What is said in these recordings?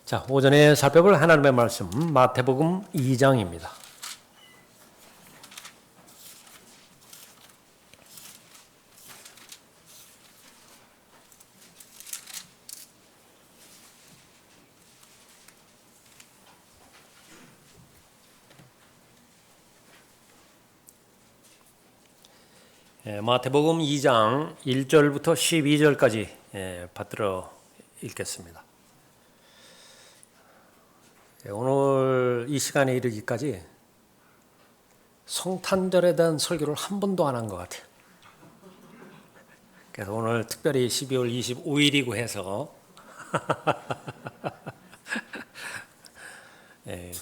자, 오전에 살펴볼 하나님의 말씀 마태복음 2장입니다. 마태복음 2장 1절부터 12절까지 받들어 읽겠습니다. 오늘 이 시간에 이르기까지 성탄절에 대한 설교를 한 번도 안 한 것 같아요. 그래서 오늘 특별히 12월 25일이고 해서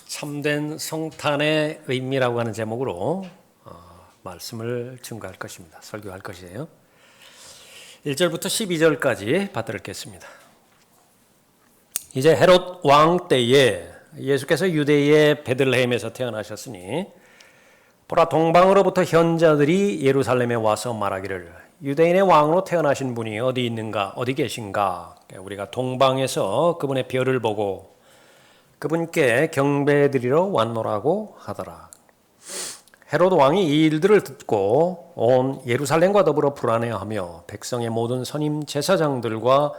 참된 성탄의 의미라고 하는 제목으로 말씀을 증거할 것입니다. 설교할 것이에요. 1절부터 12절까지 받들어 읽겠습니다. 이제 헤롯 왕 때에 예수께서 유대의 베들레헴에서 태어나셨으니 보라, 동방으로부터 현자들이 예루살렘에 와서 말하기를 유대인의 왕으로 태어나신 분이 어디 있는가, 어디 계신가. 우리가 동방에서 그분의 별을 보고 그분께 경배드리러 왔노라고 하더라. 헤롯 왕이 이 일들을 듣고 온 예루살렘과 더불어 불안해하며 백성의 모든 선임 제사장들과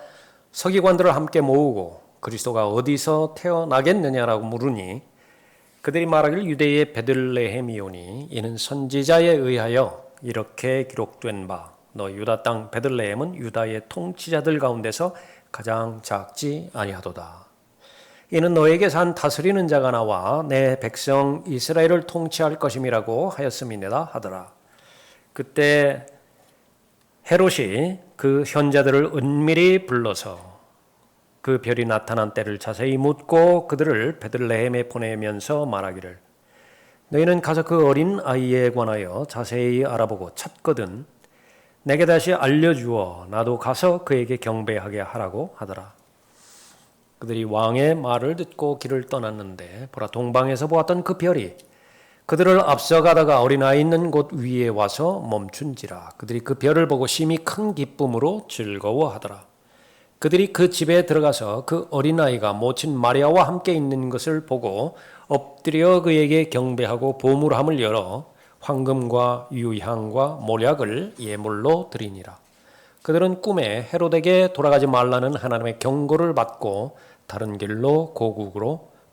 서기관들을 함께 모으고 그리스도가 어디서 태어나겠느냐라고 물으니 그들이 말하기를 유대의 베들레헴이오니 이는 선지자에 의하여 이렇게 기록된 바 너 유다 땅 베들레헴은 유다의 통치자들 가운데서 가장 작지 아니하도다. 이는 너에게서 한 다스리는 자가 나와 내 백성 이스라엘을 통치할 것임이라고 하였음이니라 하더라. 그때 헤롯이 그 현자들을 은밀히 불러서 그 별이 나타난 때를 자세히 묻고 그들을 베들레헴에 보내면서 말하기를 너희는 가서 그 어린 아이에 관하여 자세히 알아보고 찾거든 내게 다시 알려주어 나도 가서 그에게 경배하게 하라고 하더라. 그들이 왕의 말을 듣고 길을 떠났는데 보라, 동방에서 보았던 그 별이 그들을 앞서가다가 어린아이 있는 곳 위에 와서 멈춘지라. 그들이 그 별을 보고 심히 큰 기쁨으로 즐거워하더라. 그들이 그 집에 들어가서 그 어린아이가 모친 마리아와 함께 있는 것을 보고 엎드려 그에게 경배하고 보물함을 열어 황금과 유향과 몰약을 예물로 드리니라. 그들은 꿈에 헤롯에게 돌아가지 말라는 하나님의 경고를 받고 다른 길로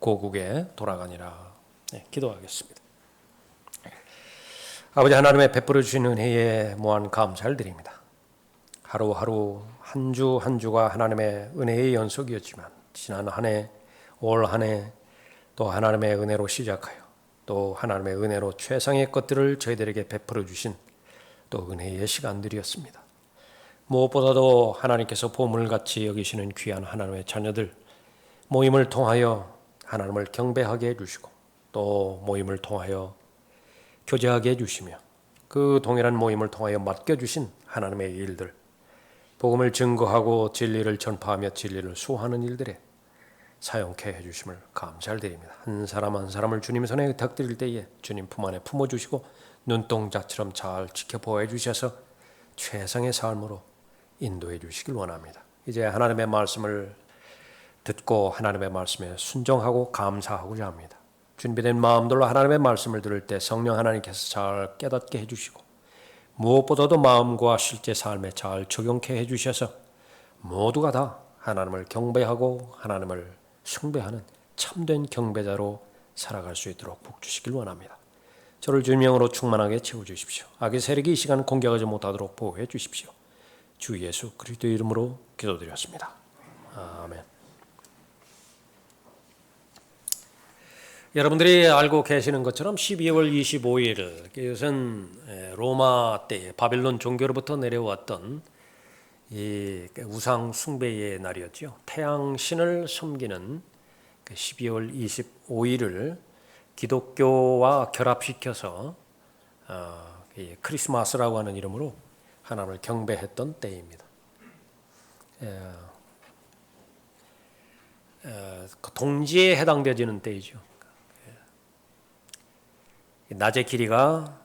고국에 돌아가니라. 기도하겠습니다. 아버지 하나님의 베풀어 주신 은혜에 무한 감사를 드립니다. 하루하루 한 주 한 주가 하나님의 은혜의 연속이었지만 지난 한 해, 올 한 해 또 하나님의 은혜로 시작하여 또 하나님의 은혜로 최상의 것들을 저희들에게 베풀어 주신 또 은혜의 시간들이었습니다. 무엇보다도 하나님께서 보물같이 여기시는 귀한 하나님의 자녀들 모임을 통하여 하나님을 경배하게 해주시고 또 모임을 통하여 교제하게 해주시며 그 동일한 모임을 통하여 맡겨주신 하나님의 일들 복음을 증거하고 진리를 전파하며 진리를 수호하는 일들에 사용케 해주심을 감사를 드립니다. 한 사람 한 사람을 주님 손에 의탁드릴 때에 주님 품 안에 품어주시고 눈동자처럼 잘 지켜보아 주셔서 최상의 삶으로 인도해 주시길 원합니다. 이제 하나님의 말씀을 듣고 하나님의 말씀에 순종하고 감사하고자 합니다. 준비된 마음들로 하나님의 말씀을 들을 때 성령 하나님께서 잘 깨닫게 해주시고 무엇보다도 마음과 실제 삶에 잘 적용케 해주셔서 모두가 다 하나님을 경배하고 하나님을 숭배하는 참된 경배자로 살아갈 수 있도록 복 주시길 원합니다. 저를 주님으로 충만하게 채워주십시오. 악의 세력이 이 시간 공격하지 못하도록 보호해 주십시오. 주 예수 그리스도 이름으로 기도드렸습니다. 아멘. 여러분들이 알고 계시는 것처럼 12월 25일 이것은 로마 때 바빌론 종교로부터 내려왔던 이 우상 숭배의 날이었죠. 태양 신을 섬기는 12월 25일을 기독교와 결합시켜서 크리스마스라고 하는 이름으로 하나님을 경배했던 때입니다. 동지에 해당되지는 때이죠. 낮의 길이가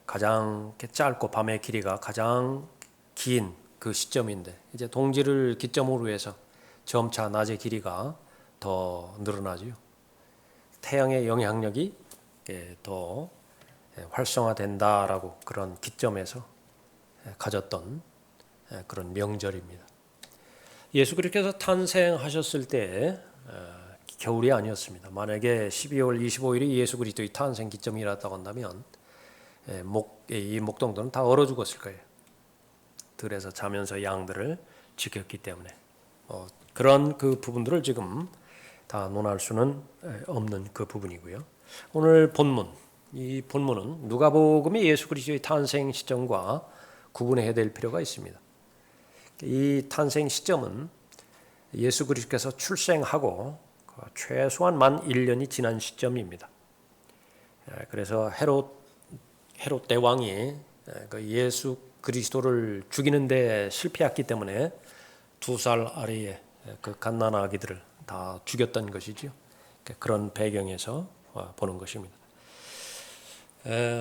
가장 짧고 밤의 길이가 가장 긴 그 시점인데 이제 동지를 기점으로 해서 점차 낮의 길이가 더 늘어나지요. 태양의 영향력이 더 활성화된다라고 그런 기점에서 가졌던 그런 명절입니다. 예수 그리스도께서 탄생하셨을 때 겨울이 아니었습니다. 만약에 12월 25일이 예수 그리스도의 탄생 기점이었다고 한다면 이 목동들은 다 얼어 죽었을 거예요. 들에서 자면서 양들을 지켰기 때문에 그런 그 부분들을 지금 다 논할 수는 없는 그 부분이고요. 오늘 본문, 이 본문은 누가복음이 예수 그리스도의 탄생 시점과 구분해야 될 필요가 있습니다. 이 탄생 시점은 예수 그리스도께서 출생하고 최소한 만 1년이 지난 시점입니다. 그래서 헤롯 대왕이 예수 그리스도를 죽이는데 실패했기 때문에 2살 아래의 그 갓난아기들을 다 죽였던 것이죠. 그런 배경에서 보는 것입니다.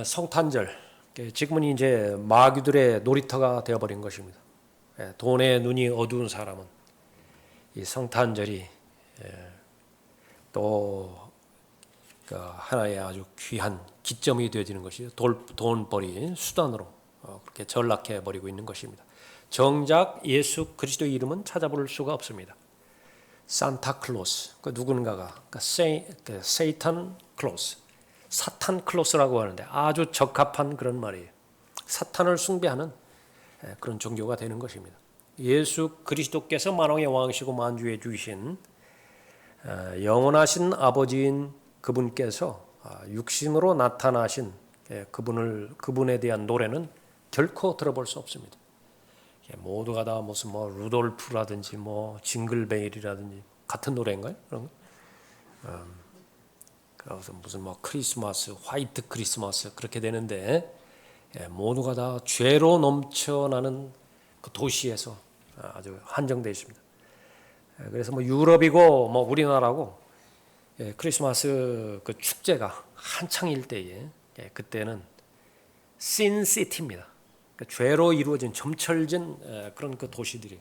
성탄절, 지금은 이제 마귀들의 놀이터가 되어버린 것입니다. 돈의 눈이 어두운 사람은 이 성탄절이 또 하나의 아주 귀한 기점이 되어지는 것이죠. 돈벌이 수단으로 그렇게 전락해 버리고 있는 것입니다. 정작 예수 그리스도의 이름은 찾아볼 수가 없습니다. 산타클로스, 그 누군가가 세이탄 클로스, 사탄 클로스라고 하는데 아주 적합한 그런 말이에요. 사탄을 숭배하는 그런 종교가 되는 것입니다. 예수 그리스도께서 만왕의 왕이시고 만주의 주이신 영원하신 아버지인 그분께서 육신으로 나타나신 그분에 대한 노래는 결코 들어볼 수 없습니다. 모두가 다 무슨 루돌프라든지 징글벨이라든지 같은 노래인가요? 그런 거? 그래서 무슨 크리스마스, 화이트 크리스마스 그렇게 되는데 모두가 다 죄로 넘쳐나는 그 도시에서 아주 한정되어 있습니다. 그래서 유럽이고 우리나라고 크리스마스 그 축제가 한창일 때에 그때는 신시티입니다. 죄로 이루어진 점철진 그런 그 도시들이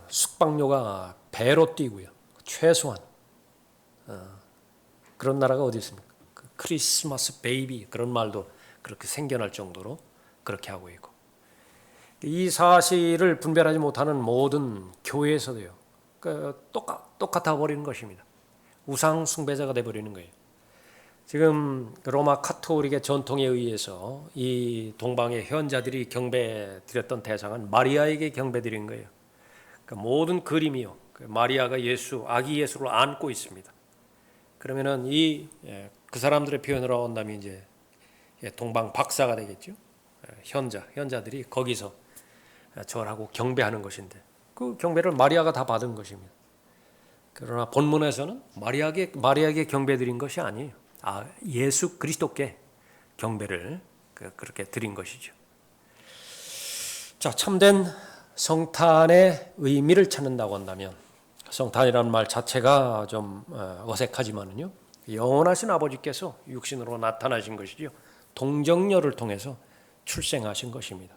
숙박료가 배로 뛰고요. 최소한 그런 나라가 어디 있습니까? 크리스마스 베이비 그런 말도 그렇게 생겨날 정도로 그렇게 하고 있고, 이 사실을 분별하지 못하는 모든 교회에서도요 똑같아 버리는 것입니다. 우상 숭배자가 돼 버리는 거예요. 지금 로마 카톨릭의 전통에 의해서 이 동방의 현자들이 경배 드렸던 대상은 마리아에게 경배 드린 거예요. 그러니까 모든 그림이요 마리아가 아기 예수를 안고 있습니다. 그러면은 그 사람들의 표현으로 한다면 이제 동방 박사가 되겠죠. 현자들이 거기서 절하고 경배하는 것인데 그 경배를 마리아가 다 받은 것입니다. 그러나 본문에서는 마리아에게 경배 드린 것이 아니에요. 예수 그리스도께 경배를 그렇게 드린 것이죠. 자, 참된 성탄의 의미를 찾는다고 한다면 성탄이라는 말 자체가 좀 어색하지만은요 영원하신 아버지께서 육신으로 나타나신 것이죠. 동정녀를 통해서 출생하신 것입니다.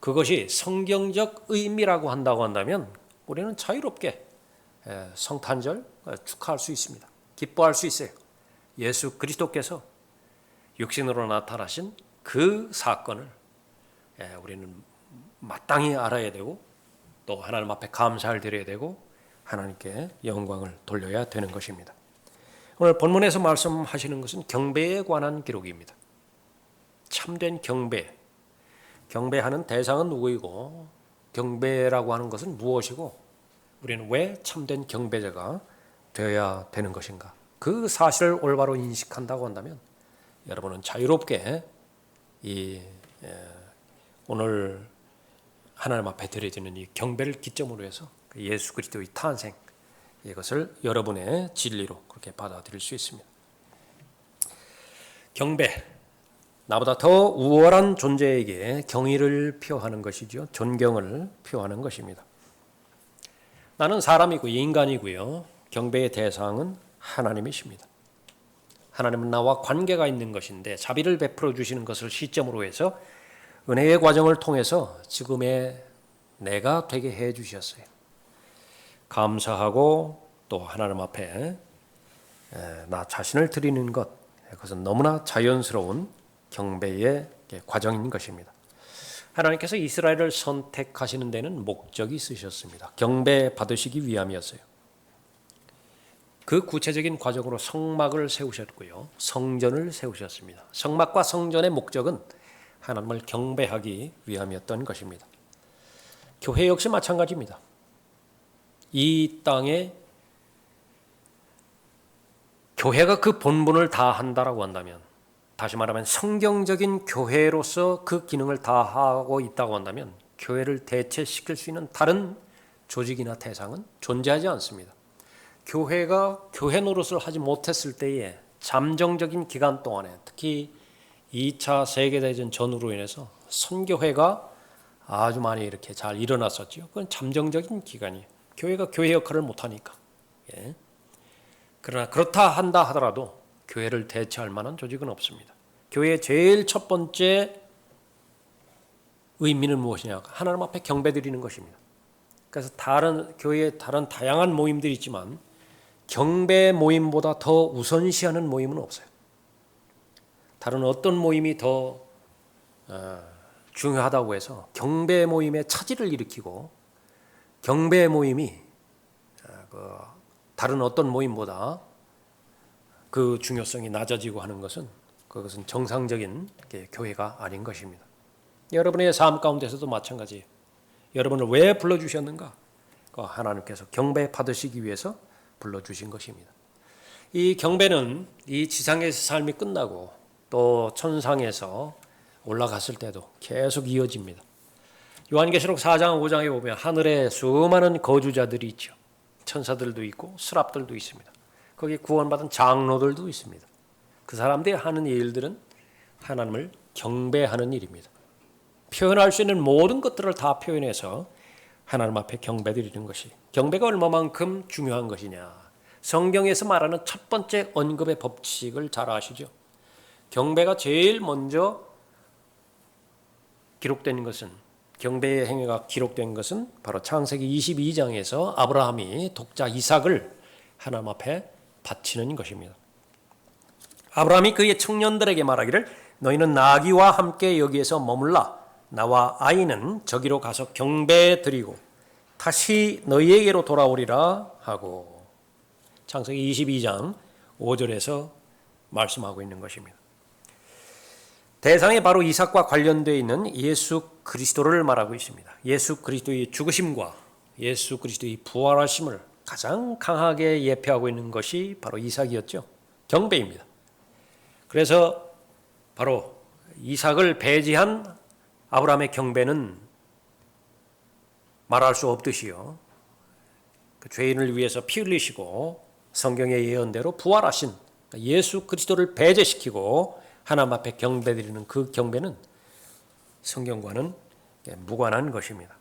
그것이 성경적 의미라고 한다고 한다면 우리는 자유롭게 성탄절 축하할 수 있습니다. 기뻐할 수 있어요. 예수 그리스도께서 육신으로 나타나신 그 사건을 우리는 마땅히 알아야 되고 또 하나님 앞에 감사를 드려야 되고 하나님께 영광을 돌려야 되는 것입니다. 오늘 본문에서 말씀하시는 것은 경배에 관한 기록입니다. 참된 경배하는 대상은 누구이고 경배라고 하는 것은 무엇이고 우리는 왜 참된 경배자가 되어야 되는 것인가? 그 사실을 올바로 인식한다고 한다면 여러분은 자유롭게 오늘 하나님 앞에 드려지는 이 경배를 기점으로 해서 예수 그리스도의 탄생 이것을 여러분의 진리로 그렇게 받아들일 수 있습니다. 경배, 나보다 더 우월한 존재에게 경의를 표하는 것이죠. 존경을 표하는 것입니다. 나는 사람이고 인간이고요. 경배의 대상은 하나님이십니다. 하나님은 나와 관계가 있는 것인데 자비를 베풀어 주시는 것을 시점으로 해서 은혜의 과정을 통해서 지금의 내가 되게 해 주셨어요. 감사하고 또 하나님 앞에 나 자신을 드리는 것, 그것은 너무나 자연스러운 경배의 과정인 것입니다. 하나님께서 이스라엘을 선택하시는 데는 목적이 있으셨습니다. 경배 받으시기 위함이었어요. 그 구체적인 과정으로 성막을 세우셨고요, 성전을 세우셨습니다. 성막과 성전의 목적은 하나님을 경배하기 위함이었던 것입니다. 교회 역시 마찬가지입니다. 이 땅에 교회가 그 본분을 다한다라고 한다면, 다시 말하면 성경적인 교회로서 그 기능을 다하고 있다고 한다면 교회를 대체시킬 수 있는 다른 조직이나 대상은 존재하지 않습니다. 교회가 교회 노릇을 하지 못했을 때에 잠정적인 기간 동안에, 특히 2차 세계대전 전후로 인해서 선교회가 아주 많이 이렇게 잘 일어났었죠. 그건 잠정적인 기간이에요. 교회가 교회 역할을 못하니까. 그러나 그렇다 한다 하더라도 교회를 대체할 만한 조직은 없습니다. 교회의 제일 첫 번째 의미는 무엇이냐? 하나님 앞에 경배드리는 것입니다. 그래서 다른 교회에 다른 다양한 모임들이 있지만 경배 모임보다 더 우선시하는 모임은 없어요. 다른 어떤 모임이 더 중요하다고 해서 경배 모임에 차질을 일으키고 경배 모임이 다른 어떤 모임보다 그 중요성이 낮아지고 하는 것은 그것은 정상적인 교회가 아닌 것입니다. 여러분의 삶 가운데서도 마찬가지예요. 여러분을 왜 불러주셨는가? 하나님께서 경배 받으시기 위해서 불러주신 것입니다. 이 경배는 이 지상에서 삶이 끝나고 또 천상에서 올라갔을 때도 계속 이어집니다. 요한계시록 4장 5장에 보면 하늘에 수많은 거주자들이 있죠. 천사들도 있고 스랍들도 있습니다. 거기에 구원받은 장로들도 있습니다. 그 사람들이 하는 일들은 하나님을 경배하는 일입니다. 표현할 수 있는 모든 것들을 다 표현해서 하나님 앞에 경배드리는 것이, 경배가 얼마만큼 중요한 것이냐. 성경에서 말하는 첫 번째 언급의 법칙을 잘 아시죠? 경배가 제일 먼저 기록된 것은, 경배의 행위가 기록된 것은 바로 창세기 22장에서 아브라함이 독자 이삭을 하나님 앞에 바치는 것입니다. 아브라함이 그의 청년들에게 말하기를 너희는 나귀와 함께 여기에서 머물라. 나와 아이는 저기로 가서 경배드리고 다시 너희에게로 돌아오리라 하고, 창세기 22장 5절에서 말씀하고 있는 것입니다. 대상이 바로 이삭과 관련되어 있는 예수 그리스도를 말하고 있습니다. 예수 그리스도의 죽으심과 예수 그리스도의 부활하심을 가장 강하게 예표하고 있는 것이 바로 이삭이었죠. 경배입니다. 그래서 바로 이삭을 배제한 아브라함의 경배는 말할 수 없듯이요, 그 죄인을 위해서 피 흘리시고 성경의 예언대로 부활하신 예수 그리스도를 배제시키고 하나님 앞에 경배드리는 그 경배는 성경과는 무관한 것입니다.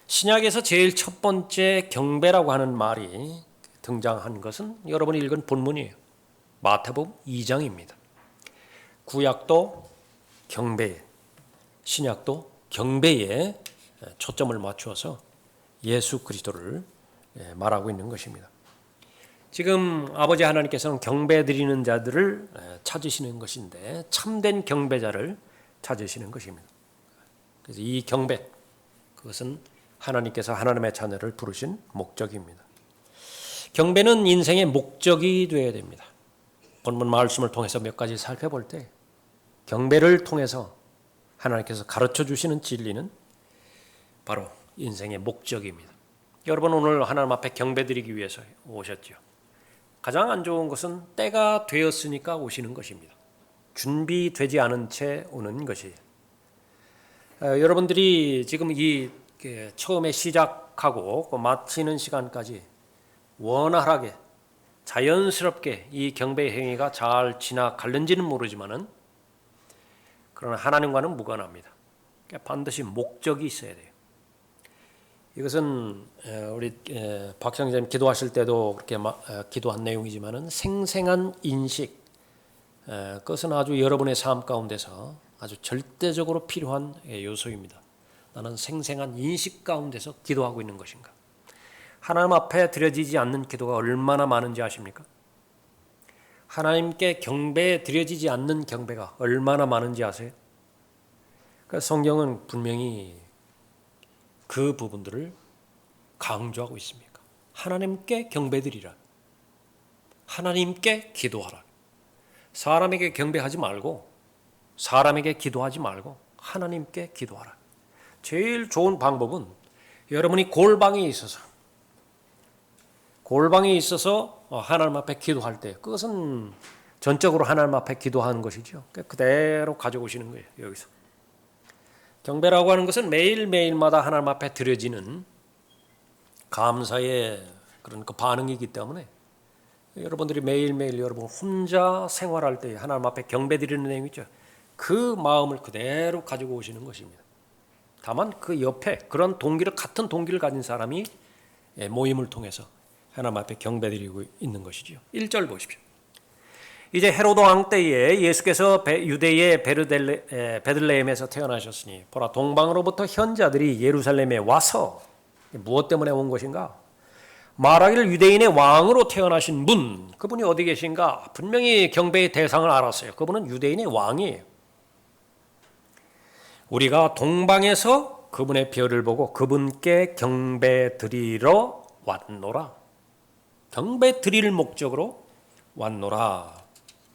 신약에서 제일 첫 번째 경배라고 하는 말이 등장한 것은 여러분이 읽은 본문이에요. 마태복음 2장입니다. 구약도 경배, 신약도 경배에 초점을 맞추어서 예수 그리스도를 말하고 있는 것입니다. 지금 아버지 하나님께서는 경배드리는 자들을 찾으시는 것인데 참된 경배자를 찾으시는 것입니다. 그래서 이 경배, 그것은 하나님께서 하나님의 자녀를 부르신 목적입니다. 경배는 인생의 목적이 되어야 됩니다. 본문 말씀을 통해서 몇 가지 살펴볼 때 경배를 통해서 하나님께서 가르쳐 주시는 진리는 바로 인생의 목적입니다. 여러분 오늘 하나님 앞에 경배드리기 위해서 오셨죠. 가장 안 좋은 것은 때가 되었으니까 오시는 것입니다. 준비되지 않은 채 오는 것이에요. 여러분들이 지금 이 처음에 시작하고 마치는 시간까지 원활하게 자연스럽게 이 경배 행위가 잘 지나갈는지는 모르지만은 그러나 하나님과는 무관합니다. 반드시 목적이 있어야 돼요. 이것은 우리 박 장로님 기도하실 때도 그렇게 기도한 내용이지만은 생생한 인식, 그것은 아주 여러분의 삶 가운데서 아주 절대적으로 필요한 요소입니다. 나는 생생한 인식 가운데서 기도하고 있는 것인가? 하나님 앞에 드려지지 않는 기도가 얼마나 많은지 아십니까? 하나님께 경배에 드려지지 않는 경배가 얼마나 많은지 아세요? 그러니까 성경은 분명히 그 부분들을 강조하고 있습니다. 하나님께 경배드리라. 하나님께 기도하라. 사람에게 경배하지 말고, 사람에게 기도하지 말고 하나님께 기도하라. 제일 좋은 방법은 여러분이 골방에 있어서 하나님 앞에 기도할 때, 그것은 전적으로 하나님 앞에 기도하는 것이죠. 그대로 가져오시는 거예요. 여기서 경배라고 하는 것은 매일매일마다 하나님 앞에 드려지는 감사의 그런 그 반응이기 때문에 여러분들이 매일매일 여러분 혼자 생활할 때 하나님 앞에 경배드리는 내용 있죠. 그 마음을 그대로 가지고 오시는 것입니다. 다만 그 옆에 그런 같은 동기를 가진 사람이 모임을 통해서 하나님 앞에 경배드리고 있는 것이죠. 1절 보십시오. 이제 헤로드 왕 때에 예수께서 유대의 베들레헴에서 태어나셨으니 보라 동방으로부터 현자들이 예루살렘에 와서 무엇 때문에 온 것인가? 말하기를 유대인의 왕으로 태어나신 분, 그분이 어디 계신가? 분명히 경배의 대상을 알았어요. 그분은 유대인의 왕이에요. 우리가 동방에서 그분의 별을 보고 그분께 경배 드리러 왔노라. 경배 드릴 목적으로 왔노라.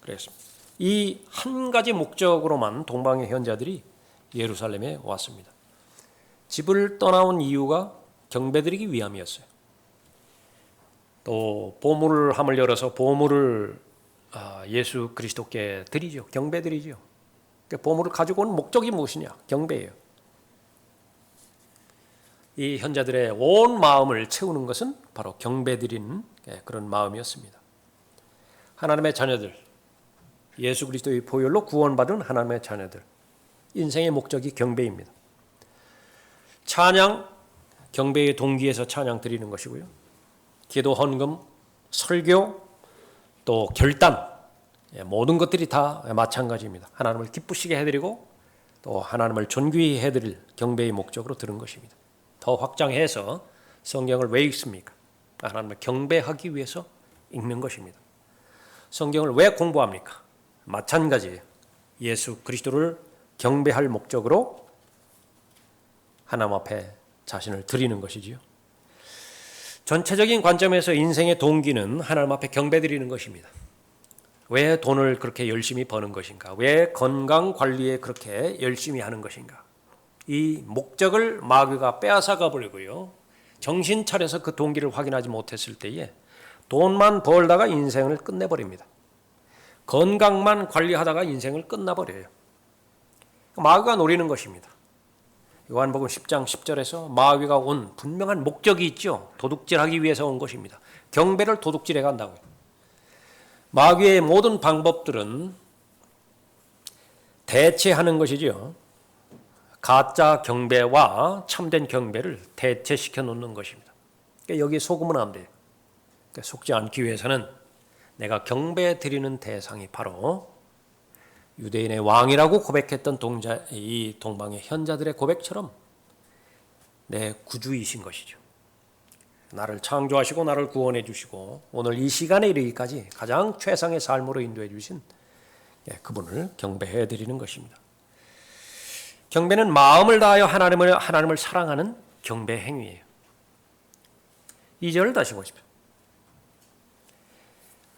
그랬습니다. 이 한 가지 목적으로만 동방의 현자들이 예루살렘에 왔습니다. 집을 떠나온 이유가 경배드리기 위함이었어요. 또 보물함을 열어서 보물을 예수 그리스도께 드리죠. 경배드리죠. 보물을 가지고 온 목적이 무엇이냐? 경배예요. 이 현자들의 온 마음을 채우는 것은 바로 경배드리는 그런 마음이었습니다. 하나님의 자녀들, 예수 그리스도의 보혈로 구원받은 하나님의 자녀들, 인생의 목적이 경배입니다. 찬양, 경배의 동기에서 찬양 드리는 것이고요. 기도, 헌금, 설교, 또 결단, 모든 것들이 다 마찬가지입니다. 하나님을 기쁘시게 해드리고 또 하나님을 존귀히 해드릴 경배의 목적으로 들은 것입니다. 더 확장해서 성경을 왜 읽습니까? 하나님을 경배하기 위해서 읽는 것입니다. 성경을 왜 공부합니까? 마찬가지예요. 예수 그리스도를 경배할 목적으로 하나님 앞에 자신을 드리는 것이지요. 전체적인 관점에서 인생의 동기는 하나님 앞에 경배드리는 것입니다. 왜 돈을 그렇게 열심히 버는 것인가? 왜 건강 관리에 그렇게 열심히 하는 것인가? 이 목적을 마귀가 빼앗아가 버리고요. 정신 차려서 그 동기를 확인하지 못했을 때에 돈만 벌다가 인생을 끝내버립니다. 건강만 관리하다가 인생을 끝나버려요. 마귀가 노리는 것입니다. 요한복음 10장 10절에서 마귀가 온 분명한 목적이 있죠. 도둑질하기 위해서 온 것입니다. 경배를 도둑질해 간다고요. 마귀의 모든 방법들은 대체하는 것이죠. 가짜 경배와 참된 경배를 대체시켜 놓는 것입니다. 그러니까 여기에 속으면 안 돼요. 그러니까 속지 않기 위해서는 내가 경배 드리는 대상이 바로 유대인의 왕이라고 고백했던 이 동방의 현자들의 고백처럼 내 구주이신 것이죠. 나를 창조하시고 나를 구원해 주시고 오늘 이 시간에 이르기까지 가장 최상의 삶으로 인도해 주신 그분을 경배해 드리는 것입니다. 경배는 마음을 다하여 하나님을 사랑하는 경배 행위예요. 2절을 다시 보십시오.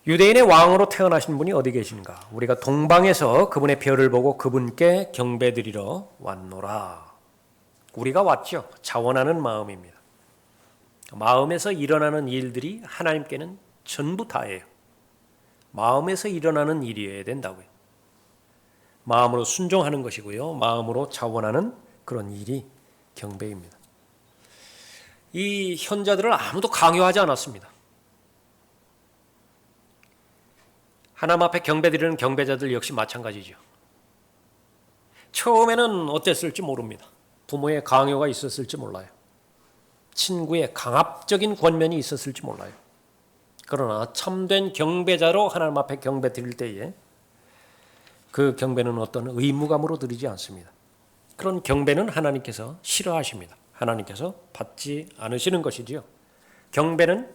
유대인의 왕으로 태어나신 분이 어디 계신가? 우리가 동방에서 그분의 별을 보고 그분께 경배드리러 왔노라. 우리가 왔죠. 자원하는 마음입니다. 마음에서 일어나는 일들이 하나님께는 전부 다예요. 마음에서 일어나는 일이어야 된다고요. 마음으로 순종하는 것이고요. 마음으로 자원하는 그런 일이 경배입니다. 이 현자들을 아무도 강요하지 않았습니다. 하나님 앞에 경배드리는 경배자들 역시 마찬가지죠. 처음에는 어땠을지 모릅니다. 부모의 강요가 있었을지 몰라요. 친구의 강압적인 권면이 있었을지 몰라요. 그러나 참된 경배자로 하나님 앞에 경배 드릴 때에 그 경배는 어떤 의무감으로 드리지 않습니다. 그런 경배는 하나님께서 싫어하십니다. 하나님께서 받지 않으시는 것이지요. 경배는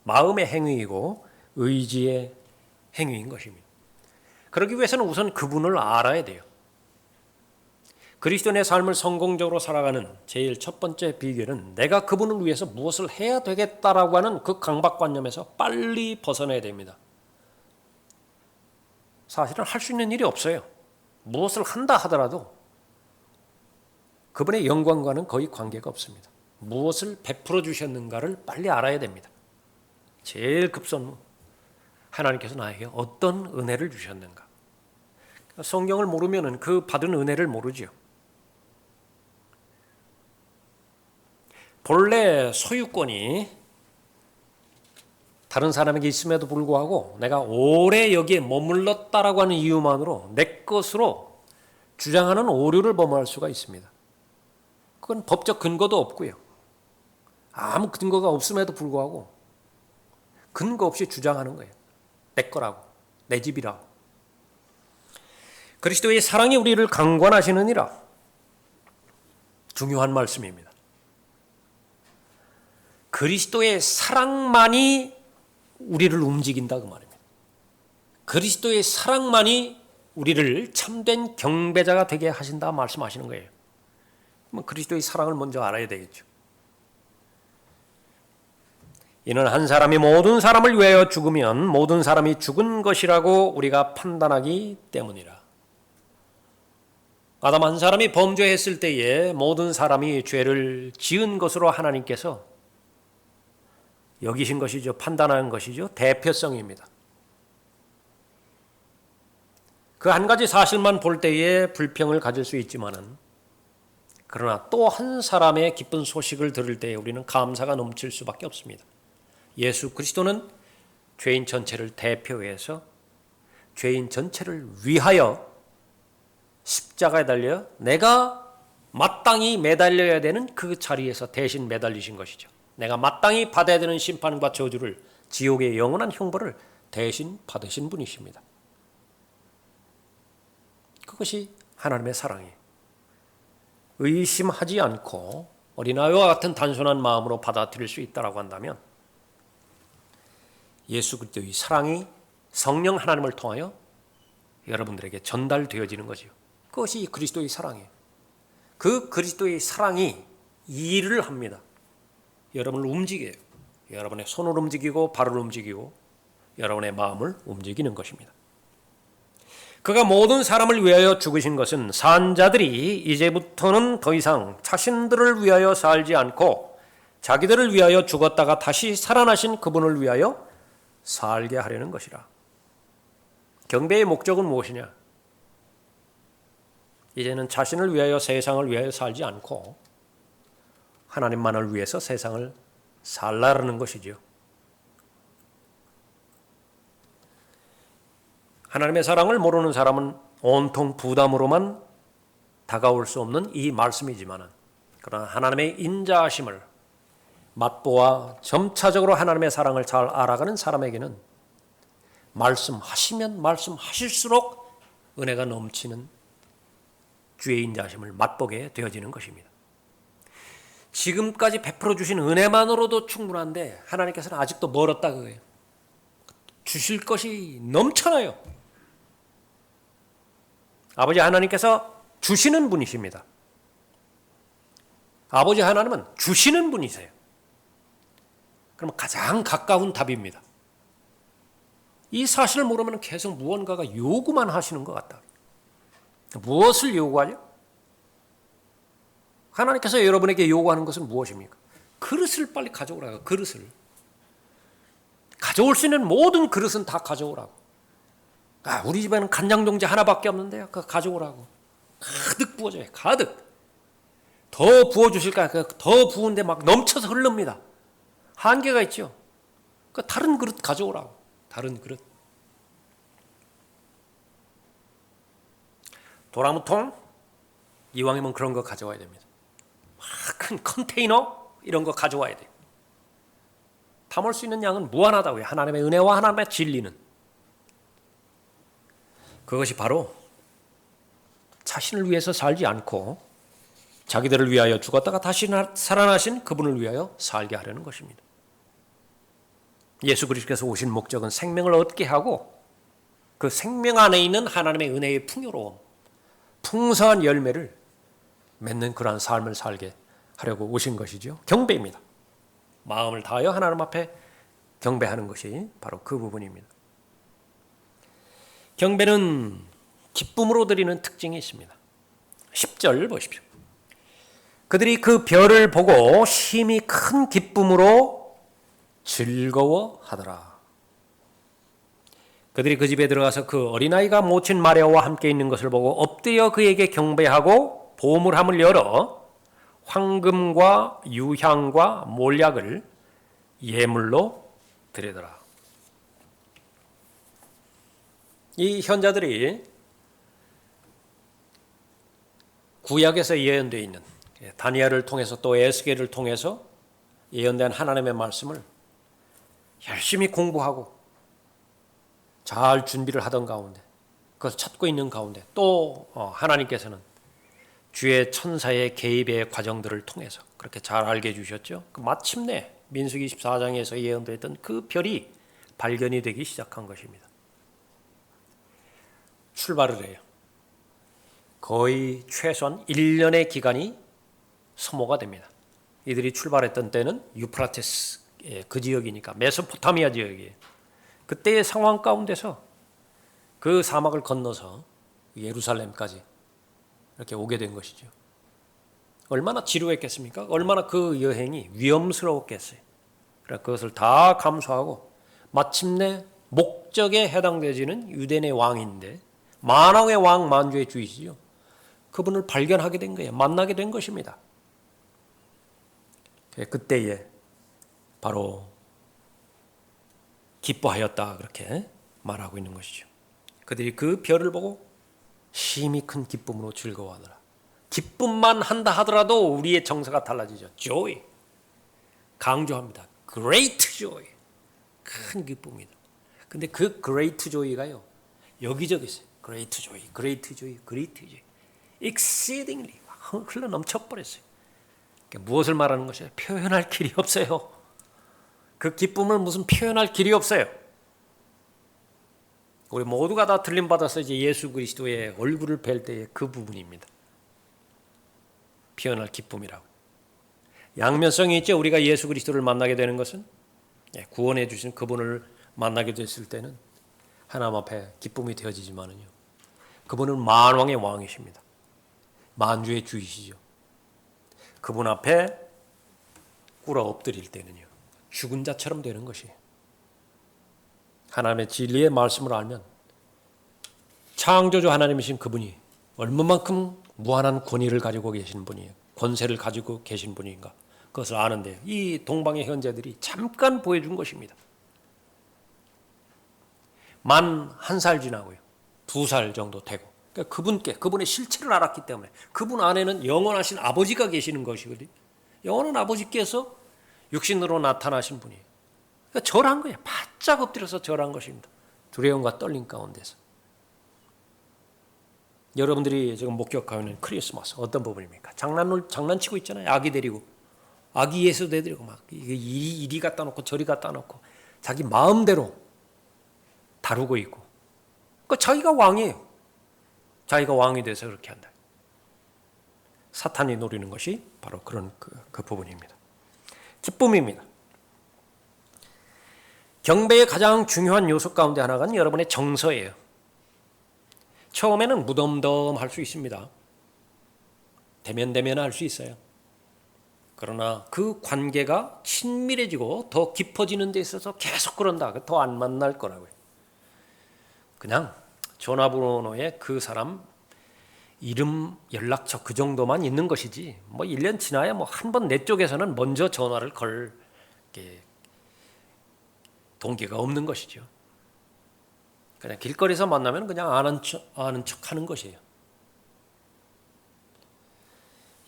마음의 행위이고 의지의 행위인 것입니다. 그러기 위해서는 우선 그분을 알아야 돼요. 그리스도인의 삶을 성공적으로 살아가는 제일 첫 번째 비결은 내가 그분을 위해서 무엇을 해야 되겠다라고 하는 그 강박관념에서 빨리 벗어나야 됩니다. 사실은 할 수 있는 일이 없어요. 무엇을 한다 하더라도 그분의 영광과는 거의 관계가 없습니다. 무엇을 베풀어 주셨는가를 빨리 알아야 됩니다. 제일 급선무. 하나님께서 나에게 어떤 은혜를 주셨는가. 성경을 모르면 그 받은 은혜를 모르죠. 본래 소유권이 다른 사람에게 있음에도 불구하고 내가 오래 여기에 머물렀다라고 하는 이유만으로 내 것으로 주장하는 오류를 범할 수가 있습니다. 그건 법적 근거도 없고요. 아무 근거가 없음에도 불구하고 근거 없이 주장하는 거예요. 내 거라고, 내 집이라고. 그리스도의 사랑이 우리를 강권하시느니라. 중요한 말씀입니다. 그리스도의 사랑만이 우리를 움직인다 그 말입니다. 그리스도의 사랑만이 우리를 참된 경배자가 되게 하신다 말씀하시는 거예요. 그러면 그리스도의 사랑을 먼저 알아야 되겠죠. 이는 한 사람이 모든 사람을 위하여 죽으면 모든 사람이 죽은 것이라고 우리가 판단하기 때문이라. 아담 한 사람이 범죄했을 때에 모든 사람이 죄를 지은 것으로 하나님께서 여기신 것이죠. 판단하는 것이죠. 대표성입니다. 그 한 가지 사실만 볼 때에 불평을 가질 수 있지만은 그러나 또 한 사람의 기쁜 소식을 들을 때에 우리는 감사가 넘칠 수밖에 없습니다. 예수 그리스도는 죄인 전체를 대표해서 죄인 전체를 위하여 십자가에 달려 내가 마땅히 매달려야 되는 그 자리에서 대신 매달리신 것이죠. 내가 마땅히 받아야 되는 심판과 저주를, 지옥의 영원한 형벌을 대신 받으신 분이십니다. 그것이 하나님의 사랑이에요. 의심하지 않고 어린아이와 같은 단순한 마음으로 받아들일 수 있다고 한다면 예수 그리스도의 사랑이 성령 하나님을 통하여 여러분들에게 전달되어지는 거죠. 그것이 그리스도의 사랑이에요. 그 그리스도의 사랑이 일을 합니다. 여러분을 움직여요. 여러분의 손을 움직이고 발을 움직이고 여러분의 마음을 움직이는 것입니다. 그가 모든 사람을 위하여 죽으신 것은 산자들이 이제부터는 더 이상 자신들을 위하여 살지 않고 자기들을 위하여 죽었다가 다시 살아나신 그분을 위하여 살게 하려는 것이라. 경배의 목적은 무엇이냐? 이제는 자신을 위하여 세상을 위하여 살지 않고 하나님만을 위해서 세상을 살라라는 것이죠. 하나님의 사랑을 모르는 사람은 온통 부담으로만 다가올 수 없는 이 말씀이지만 그러나 하나님의 인자하심을 맛보아 점차적으로 하나님의 사랑을 잘 알아가는 사람에게는 말씀하시면 말씀하실수록 은혜가 넘치는 주의 인자하심을 맛보게 되어지는 것입니다. 지금까지 베풀어 주신 은혜만으로도 충분한데 하나님께서는 아직도 멀었다 그거예요. 주실 것이 넘쳐나요. 아버지 하나님께서 주시는 분이십니다. 아버지 하나님은 주시는 분이세요. 그럼 가장 가까운 답입니다. 이 사실을 모르면 계속 무언가가 요구만 하시는 것 같다. 무엇을 요구하죠? 하나님께서 여러분에게 요구하는 것은 무엇입니까? 그릇을 빨리 가져오라고. 그릇을. 가져올 수 있는 모든 그릇은 다 가져오라고. 우리 집에는 간장동지 하나밖에 없는데요. 그거 가져오라고. 가득 부어줘요. 가득. 더 부어주실까요? 더 부은데 막 넘쳐서 흐릅니다. 한계가 있죠. 다른 그릇 가져오라고. 다른 그릇. 도라무통? 이왕이면 그런 거 가져와야 됩니다. 큰 컨테이너? 이런 거 가져와야 돼요. 담을 수 있는 양은 무한하다고요. 하나님의 은혜와 하나님의 진리는. 그것이 바로 자신을 위해서 살지 않고 자기들을 위하여 죽었다가 다시 살아나신 그분을 위하여 살게 하려는 것입니다. 예수 그리스도께서 오신 목적은 생명을 얻게 하고 그 생명 안에 있는 하나님의 은혜의 풍요로움, 풍성한 열매를 맺는 그러한 삶을 살게 하려고 오신 것이죠. 경배입니다. 마음을 다하여 하나님 앞에 경배하는 것이 바로 그 부분입니다. 경배는 기쁨으로 드리는 특징이 있습니다. 10절 보십시오. 그들이 그 별을 보고 심히 큰 기쁨으로 즐거워하더라. 그들이 그 집에 들어가서 그 어린아이가 모친 마리아와 함께 있는 것을 보고 엎드려 그에게 경배하고 보물함을 열어 황금과 유향과 몰약을 예물로 드리더라. 이 현자들이 구약에서 예언되어 있는 다니엘을 통해서 또 에스겔을 통해서 예언된 하나님의 말씀을 열심히 공부하고 잘 준비를 하던 가운데 그것을 찾고 있는 가운데 또 하나님께서는 주의 천사의 개입의 과정들을 통해서 그렇게 잘 알게 해주셨죠. 마침내 민수기 24장에서 예언되었던 그 별이 발견이 되기 시작한 것입니다. 출발을 해요. 거의 최소한 1년의 기간이 소모가 됩니다. 이들이 출발했던 때는 유프라테스 그 지역이니까 메소포타미아 지역이에요. 그때의 상황 가운데서 그 사막을 건너서 예루살렘까지 이렇게 오게 된 것이죠. 얼마나 지루했겠습니까? 얼마나 그 여행이 위험스러웠겠어요. 그래서 그것을 다 감수하고 마침내 목적에 해당되지는 유대인의 왕인데 만왕의 왕 만주의 주이시죠. 그분을 발견하게 된 거예요. 만나게 된 것입니다. 그때에 바로 기뻐하였다 그렇게 말하고 있는 것이죠. 그들이 그 별을 보고 심히 큰 기쁨으로 즐거워하더라. 기쁨만 한다 하더라도 우리의 정서가 달라지죠. joy. 강조합니다. great joy. 큰 기쁨이다. 근데 그 great joy가요. 여기저기 있어요. great joy, great joy, great joy. exceedingly 흘러 넘쳐버렸어요. 무엇을 말하는 것이에요? 표현할 길이 없어요. 그 기쁨을 무슨 표현할 길이 없어요. 우리 모두가 다 들림받아서 이제 예수 그리스도의 얼굴을 뵐 때의 그 부분입니다. 표현할 기쁨이라고. 양면성이 있죠. 우리가 예수 그리스도를 만나게 되는 것은 구원해 주신 그분을 만나게 됐을 때는 하나님 앞에 기쁨이 되어지지만은요. 그분은 만왕의 왕이십니다. 만주의 주이시죠. 그분 앞에 꿇어 엎드릴 때는요. 죽은 자처럼 되는 것이에요. 하나님의 진리의 말씀을 알면 창조주 하나님이신 그분이 얼마만큼 무한한 권위를 가지고 계신 분이에요. 권세를 가지고 계신 분인가. 그것을 아는데 이 동방의 현재들이 잠깐 보여준 것입니다. 만 1살 지나고요. 2살 정도 되고. 그러니까 그분의 실체를 알았기 때문에 그분 안에는 영원하신 아버지가 계시는 것이거든요. 영원한 아버지께서 육신으로 나타나신 분이에요. 그러니까 절한 거예요. 바짝 엎드려서 절한 것입니다. 두려움과 떨림 가운데서. 여러분들이 지금 목격하는 크리스마스 어떤 부분입니까? 장난치고 있잖아요. 아기 데리고. 아기 예수 데리고 막 이리 갖다 놓고 저리 갖다 놓고 자기 마음대로 다루고 있고. 그러니까 자기가 왕이에요. 자기가 왕이 돼서 그렇게 한다. 사탄이 노리는 것이 바로 그런 그 부분입니다. 기쁨입니다. 경배의 가장 중요한 요소 가운데 하나가 여러분의 정서예요. 처음에는 무덤덤할 수 있습니다. 대면할 수 있어요. 그러나 그 관계가 친밀해지고 더 깊어지는 데 있어서 계속 그런다. 더 안 만날 거라고요. 그냥 전화번호에 그 사람 이름, 연락처 그 정도만 있는 것이지 뭐 1년 지나야 뭐 한 번 내 쪽에서는 먼저 전화를 걸 동기가 없는 것이죠. 그냥 길거리에서 만나면 그냥 아는 척 하는 것이에요.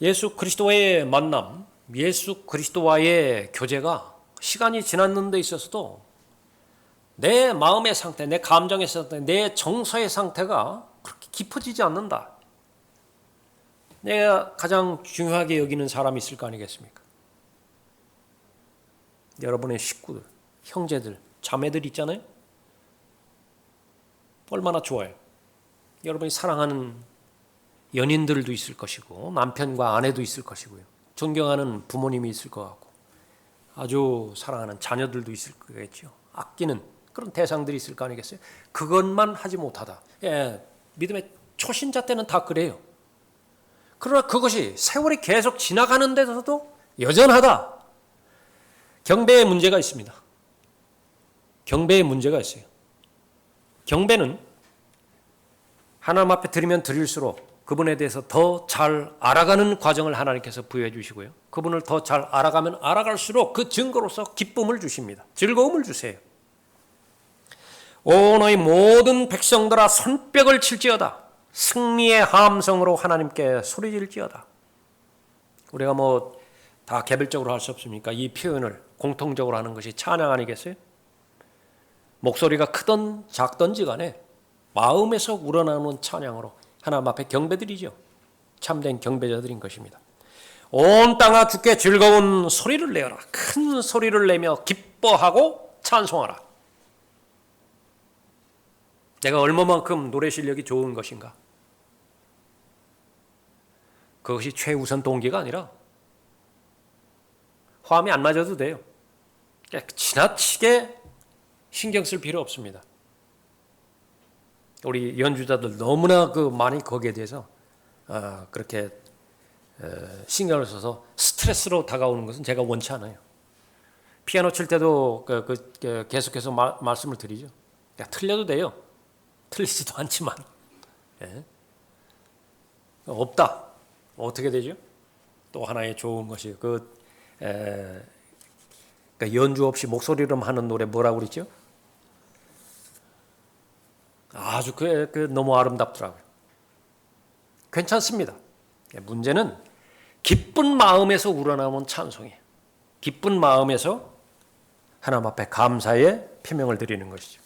예수 그리스도와의 만남, 예수 그리스도와의 교제가 시간이 지났는 데 있어서도 내 마음의 상태, 내 감정의 상태, 내 정서의 상태가 그렇게 깊어지지 않는다. 내가 가장 중요하게 여기는 사람이 있을 거 아니겠습니까? 여러분의 식구들, 형제들, 자매들 있잖아요. 얼마나 좋아요. 여러분이 사랑하는 연인들도 있을 것이고 남편과 아내도 있을 것이고요. 존경하는 부모님이 있을 것 같고 아주 사랑하는 자녀들도 있을 거겠죠. 아끼는 그런 대상들이 있을 거 아니겠어요? 그것만 하지 못하다. 믿음의 초신자 때는 다 그래요. 그러나 그것이 세월이 계속 지나가는 데서도 여전하다. 경배에 문제가 있습니다. 경배에 문제가 있어요. 경배는 하나님 앞에 드리면 드릴수록 그분에 대해서 더 잘 알아가는 과정을 하나님께서 부여해 주시고요. 그분을 더 잘 알아가면 알아갈수록 그 증거로서 기쁨을 주십니다. 즐거움을 주세요. 오 너희 모든 백성들아 손뼉을 칠지어다. 승리의 함성으로 하나님께 소리질지어다. 우리가 다 개별적으로 할 수 없습니까? 이 표현을 공통적으로 하는 것이 찬양 아니겠어요? 목소리가 크든 작든지 간에 마음에서 우러나오는 찬양으로 하나님 앞에 경배드리죠. 참된 경배자들인 것입니다. 온 땅아 주께 즐거운 소리를 내어라. 큰 소리를 내며 기뻐하고 찬송하라. 내가 얼마만큼 노래 실력이 좋은 것인가? 그것이 최우선 동기가 아니라 화음이 안 맞아도 돼요. 지나치게 신경 쓸 필요 없습니다. 우리 연주자들 너무나 많이 거기에 대해서 그렇게 신경을 써서 스트레스로 다가오는 것은 제가 원치 않아요. 피아노 칠 때도 계속해서 말씀을 드리죠. 틀려도 돼요. 틀리지도 않지만 없다. 어떻게 되죠? 또 하나의 좋은 것이 연주 없이 목소리로만 하는 노래 뭐라고 그랬죠? 아주 너무 아름답더라고요. 괜찮습니다. 문제는 기쁜 마음에서 우러나오는 찬송이에요. 기쁜 마음에서 하나님 앞에 감사의 표명을 드리는 것이죠.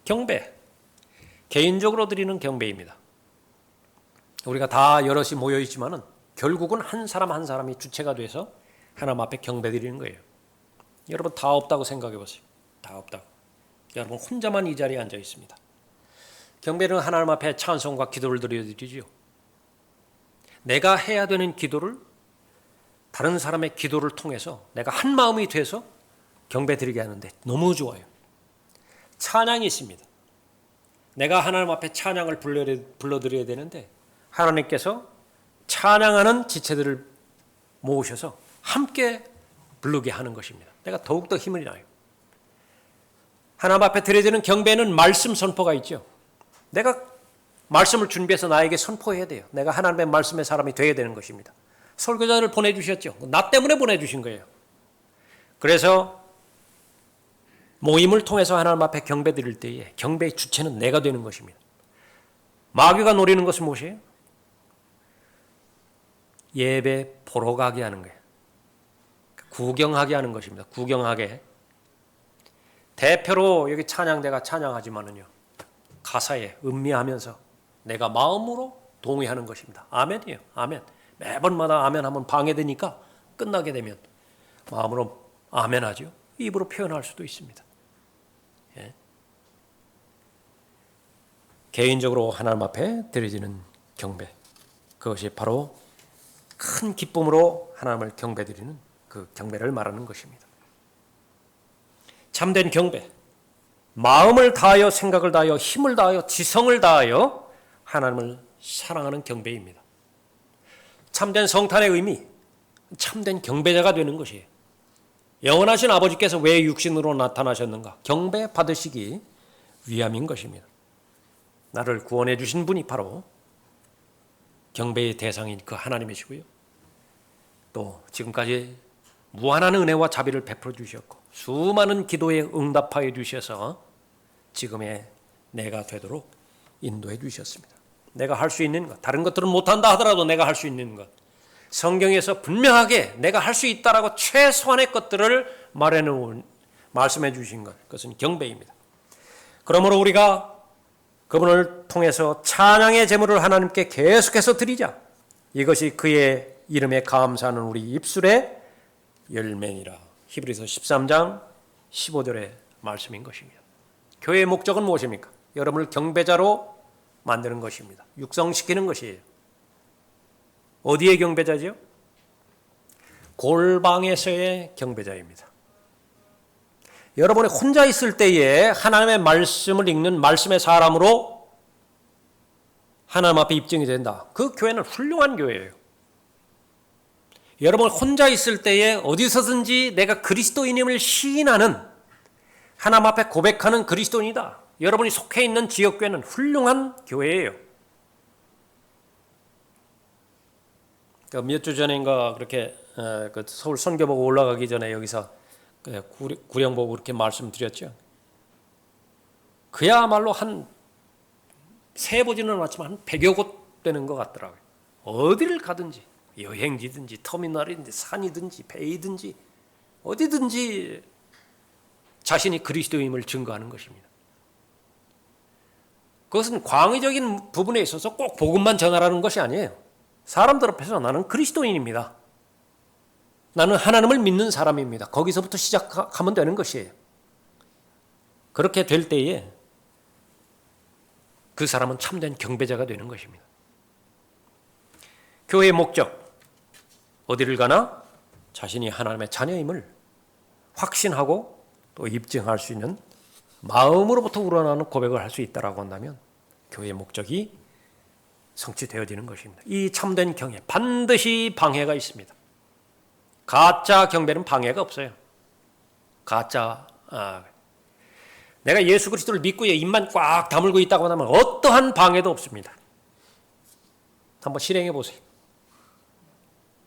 경배, 개인적으로 드리는 경배입니다. 우리가 다 여럿이 모여 있지만은 결국은 한 사람 한 사람이 주체가 돼서 하나님 앞에 경배 드리는 거예요. 여러분 다 없다고 생각해 보세요. 다 없다고. 여러분 혼자만 이 자리에 앉아 있습니다. 경배는 하나님 앞에 찬송과 기도를 드려드리죠. 내가 해야 되는 기도를 다른 사람의 기도를 통해서 내가 한 마음이 돼서 경배 드리게 하는데 너무 좋아요. 찬양이 있습니다. 내가 하나님 앞에 찬양을 불러드려야 되는데 하나님께서 찬양하는 지체들을 모으셔서 함께 부르게 하는 것입니다. 내가 더욱더 힘을 나요. 하나님 앞에 드려지는 경배는 말씀 선포가 있죠. 내가 말씀을 준비해서 나에게 선포해야 돼요. 내가 하나님의 말씀의 사람이 되어야 되는 것입니다. 설교자를 보내주셨죠. 나 때문에 보내주신 거예요. 그래서 모임을 통해서 하나님 앞에 경배 드릴 때에 경배의 주체는 내가 되는 것입니다. 마귀가 노리는 것은 무엇이에요? 예배 보러 가게 하는 거예요. 구경하게 하는 것입니다. 구경하게. 대표로 여기 찬양대가 찬양하지만은요. 가사에 음미하면서 내가 마음으로 동의하는 것입니다. 아멘이에요. 아멘. 매번마다 아멘 하면 방해되니까 끝나게 되면 마음으로 아멘하죠. 입으로 표현할 수도 있습니다. 예. 개인적으로 하나님 앞에 드려지는 경배. 그것이 바로 큰 기쁨으로 하나님을 경배드리는 그 경배를 말하는 것입니다. 참된 경배. 마음을 다하여 생각을 다하여 힘을 다하여 지성을 다하여 하나님을 사랑하는 경배입니다. 참된 성탄의 의미, 참된 경배자가 되는 것이에요. 영원하신 아버지께서 왜 육신으로 나타나셨는가? 경배 받으시기 위함인 것입니다. 나를 구원해 주신 분이 바로 경배의 대상인 그 하나님이시고요. 또 지금까지 무한한 은혜와 자비를 베풀어 주셨고 수많은 기도에 응답하여 주셔서 지금의 내가 되도록 인도해 주셨습니다. 내가 할 수 있는 것, 다른 것들은 못한다 하더라도 내가 할 수 있는 것, 성경에서 분명하게 내가 할 수 있다라고 최소한의 것들을 말씀해 주신 것, 그것은 경배입니다. 그러므로 우리가 그분을 통해서 찬양의 제물을 하나님께 계속해서 드리자. 이것이 그의 이름에 감사하는 우리 입술의 열매니라. 히브리서 13장 15절의 말씀인 것입니다. 교회의 목적은 무엇입니까? 여러분을 경배자로 만드는 것입니다. 육성시키는 것이에요. 어디의 경배자죠? 골방에서의 경배자입니다. 여러분이 혼자 있을 때에 하나님의 말씀을 읽는 말씀의 사람으로 하나님 앞에 입증이 된다. 그 교회는 훌륭한 교회예요. 여러분 혼자 있을 때에 어디서든지 내가 그리스도인임을 시인하는, 하나님 앞에 고백하는 그리스도인이다. 여러분이 속해 있는 지역교회는 훌륭한 교회예요. 몇 주 전인가 그렇게 서울 선교 보고 올라가기 전에 여기서 구령 보고 그렇게 말씀드렸죠. 그야말로 한 세보지는 않았지만 한 100여 곳 되는 것 같더라고요. 어디를 가든지, 여행지든지 터미널이든지 산이든지 배이든지 어디든지 자신이 그리스도임을 증거하는 것입니다. 그것은 광의적인 부분에 있어서 꼭 복음만 전하라는 것이 아니에요. 사람들 앞에서 나는 그리스도인입니다. 나는 하나님을 믿는 사람입니다. 거기서부터 시작하면 되는 것이에요. 그렇게 될 때에 그 사람은 참된 경배자가 되는 것입니다. 교회의 목적, 어디를 가나 자신이 하나님의 자녀임을 확신하고 또 입증할 수 있는 마음으로부터 우러나는 고백을 할 수 있다고 한다면 교회의 목적이 성취되어지는 것입니다. 이 참된 경외, 반드시 방해가 있습니다. 가짜 경배는 방해가 없어요. 내가 예수 그리스도를 믿고 입만 꽉 다물고 있다고 하면 어떠한 방해도 없습니다. 한번 실행해 보세요.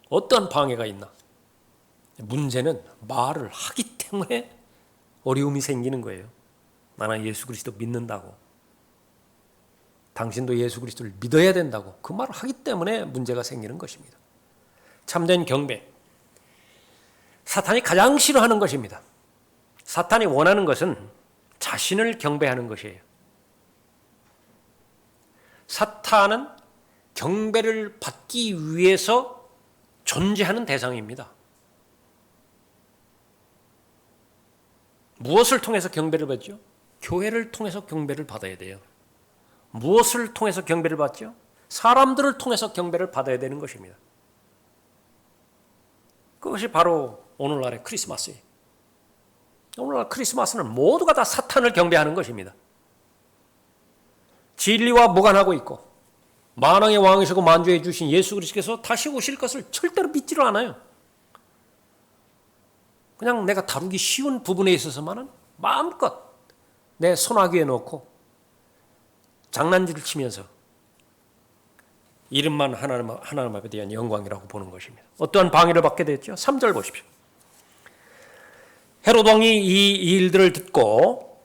어떠한 방해가 있나? 문제는 말을 하기 때문에 어려움이 생기는 거예요. 나는 예수 그리스도 믿는다고, 당신도 예수 그리스도를 믿어야 된다고 그 말을 하기 때문에 문제가 생기는 것입니다. 참된 경배, 사탄이 가장 싫어하는 것입니다. 사탄이 원하는 것은 자신을 경배하는 것이에요. 사탄은 경배를 받기 위해서 존재하는 대상입니다. 무엇을 통해서 경배를 받죠? 교회를 통해서 경배를 받아야 돼요. 무엇을 통해서 경배를 받죠? 사람들을 통해서 경배를 받아야 되는 것입니다. 그것이 바로 오늘날의 크리스마스예요. 오늘날 크리스마스는 모두가 다 사탄을 경배하는 것입니다. 진리와 무관하고 있고 만왕의 왕이시고 만주해 주신 예수 그리스도께서 다시 오실 것을 절대로 믿지를 않아요. 그냥 내가 다루기 쉬운 부분에 있어서만은 마음껏 내 손아귀에 넣고 장난질을 치면서 이름만 하나님 앞에 대한 영광이라고 보는 것입니다. 어떠한 방해를 받게 됐죠? 3절 보십시오. 헤롯 왕이 이 일들을 듣고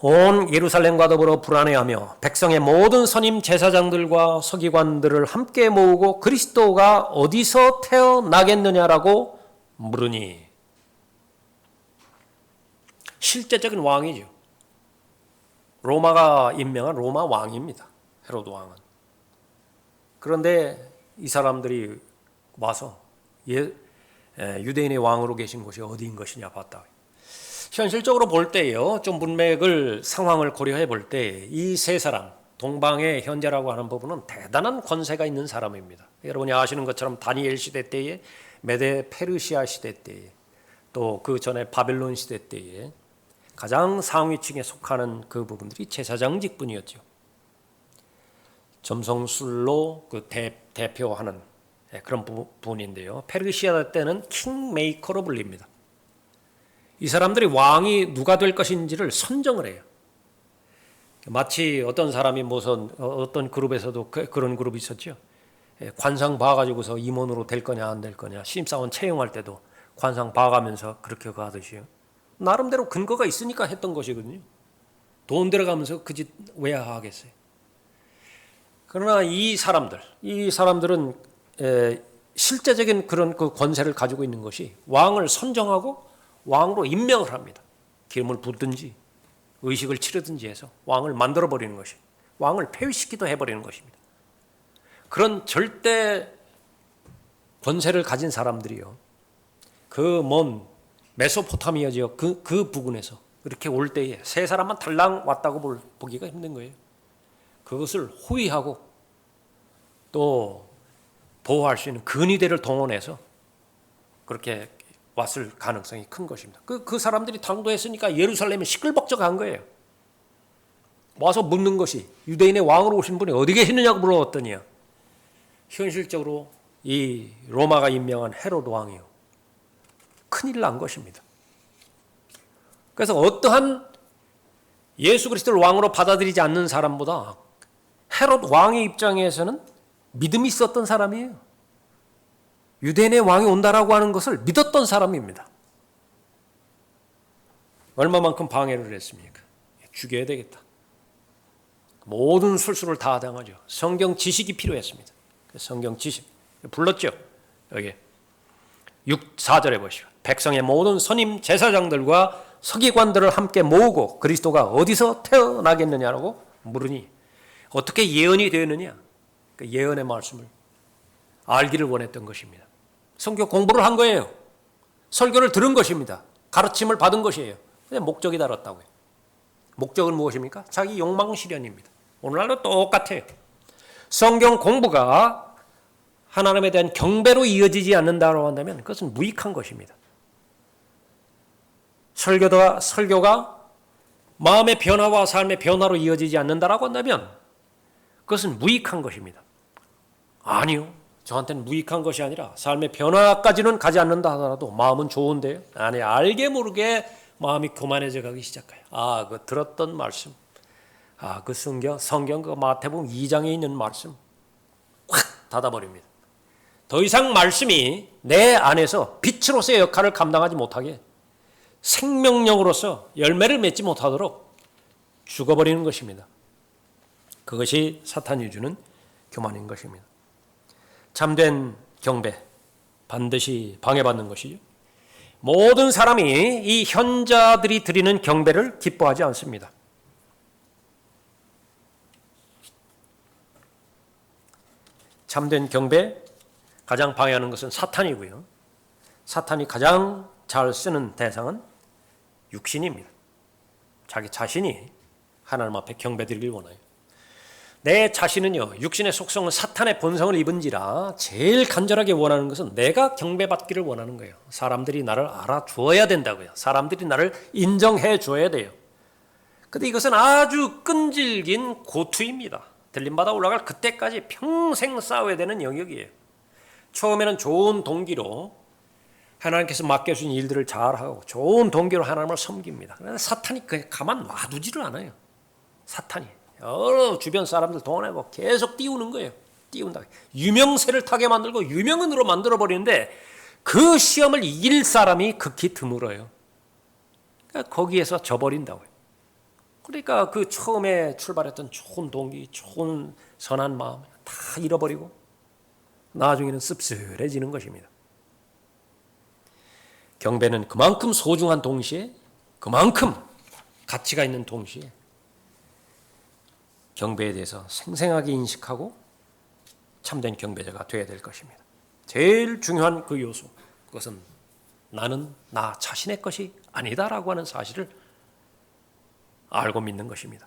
온 예루살렘과 더불어 불안해하며 백성의 모든 선임 제사장들과 서기관들을 함께 모으고 그리스도가 어디서 태어나겠느냐라고 물으니, 실제적인 왕이죠. 로마가 임명한 로마 왕입니다. 헤롯 왕은. 그런데 이 사람들이 와서 유대인의 왕으로 계신 곳이 어디인 것이냐 봤다. 현실적으로 볼 때요, 좀 문맥을 상황을 고려해 볼 때 이 세 사람, 동방의 현재라고 하는 부분은 대단한 권세가 있는 사람입니다. 여러분이 아시는 것처럼 다니엘 시대 때에, 메데 페르시아 시대 때에, 또 그 전에 바벨론 시대 때에 가장 상위층에 속하는 그 부분들이 제사장 직분이었죠. 점성술로 그 대표하는 그런 부분인데요. 페르시아 때는 킹메이커로 불립니다. 이 사람들이 왕이 누가 될 것인지를 선정을 해요. 마치 어떤 사람이 무슨 어떤 그룹에서도 그런 그룹이 있었죠. 관상 봐가지고서 임원으로 될 거냐 안 될 거냐, 신입사원 채용할 때도 관상 봐가면서 그렇게 가듯이요. 나름대로 근거가 있으니까 했던 것이거든요. 돈 들어가면서 그 짓 왜 하겠어요. 그러나 이 사람들은 실제적인 그런 그 권세를 가지고 있는 것이 왕을 선정하고 왕으로 임명을 합니다. 기름을 붓든지 의식을 치르든지 해서 왕을 만들어버리는 것이, 왕을 폐위시키도 해버리는 것입니다. 그런 절대 권세를 가진 사람들이요, 그 먼 메소포타미아 지역 그 부근에서 그렇게 올 때에 세 사람만 달랑 왔다고 보기가 힘든 거예요. 그것을 호위하고 또 보호할 수 있는 근위대를 동원해서 그렇게 왔을 가능성이 큰 것입니다. 그 사람들이 당도했으니까 예루살렘이 시끌벅적한 거예요. 와서 묻는 것이 유대인의 왕으로 오신 분이 어디 계시느냐고 물어봤더니 현실적으로 이 로마가 임명한 헤롯 왕이요. 큰일 난 것입니다. 그래서 어떠한 예수 그리스도를 왕으로 받아들이지 않는 사람보다 헤롯 왕의 입장에서는 믿음이 있었던 사람이에요. 유대인의 왕이 온다라고 하는 것을 믿었던 사람입니다. 얼마만큼 방해를 했습니까? 죽여야 되겠다. 모든 술수를 다 당하죠. 성경 지식이 필요했습니다. 성경 지식 불렀죠. 여기 4절에 보시죠. 백성의 모든 선임 제사장들과 서기관들을 함께 모으고 그리스도가 어디서 태어나겠느냐라고 물으니 어떻게 예언이 되느냐? 그 예언의 말씀을 알기를 원했던 것입니다. 성경 공부를 한 거예요. 설교를 들은 것입니다. 가르침을 받은 것이에요. 근데 목적이 다르다고요. 목적은 무엇입니까? 자기 욕망 실현입니다. 오늘날도 똑같아요. 성경 공부가 하나님에 대한 경배로 이어지지 않는다고 한다면 그것은 무익한 것입니다. 설교가 마음의 변화와 삶의 변화로 이어지지 않는다라고 한다면 그것은 무익한 것입니다. 아니요. 저한테는 무익한 것이 아니라 삶의 변화까지는 가지 않는다 하더라도 마음은 좋은데요. 아니, 알게 모르게 마음이 교만해져 가기 시작해요. 그 들었던 말씀. 그 성경 그 마태복음 2장에 있는 말씀. 확 닫아버립니다. 더 이상 말씀이 내 안에서 빛으로서의 역할을 감당하지 못하게 생명력으로서 열매를 맺지 못하도록 죽어버리는 것입니다. 그것이 사탄이 주는 교만인 것입니다. 참된 경배, 반드시 방해받는 것이죠. 모든 사람이 이 현자들이 드리는 경배를 기뻐하지 않습니다. 참된 경배, 가장 방해하는 것은 사탄이고요. 사탄이 가장 잘 쓰는 대상은 육신입니다. 자기 자신이 하나님 앞에 경배드리길 원해요. 내 자신은요, 육신의 속성은 사탄의 본성을 입은지라 제일 간절하게 원하는 것은 내가 경배받기를 원하는 거예요. 사람들이 나를 알아주어야 된다고요. 사람들이 나를 인정해 줘야 돼요. 그런데 이것은 아주 끈질긴 고투입니다. 들림받아 올라갈 그때까지 평생 싸워야 되는 영역이에요. 처음에는 좋은 동기로 하나님께서 맡겨주신 일들을 잘하고 좋은 동기로 하나님을 섬깁니다. 그런데 사탄이 그냥 가만 놔두지를 않아요. 사탄이 여러 주변 사람들 동원하고 계속 띄우는 거예요. 띄운다. 유명세를 타게 만들고 유명인으로 만들어버리는데 그 시험을 이길 사람이 극히 드물어요. 그러니까 거기에서 져버린다고요. 그러니까 그 처음에 출발했던 좋은 동기, 좋은 선한 마음 다 잃어버리고 나중에는 씁쓸해지는 것입니다. 경배는 그만큼 소중한 동시에 그만큼 가치가 있는 동시에 경배에 대해서 생생하게 인식하고 참된 경배자가 되어야 될 것입니다. 제일 중요한 그 요소, 그것은 나는 나 자신의 것이 아니다라고 하는 사실을 알고 믿는 것입니다.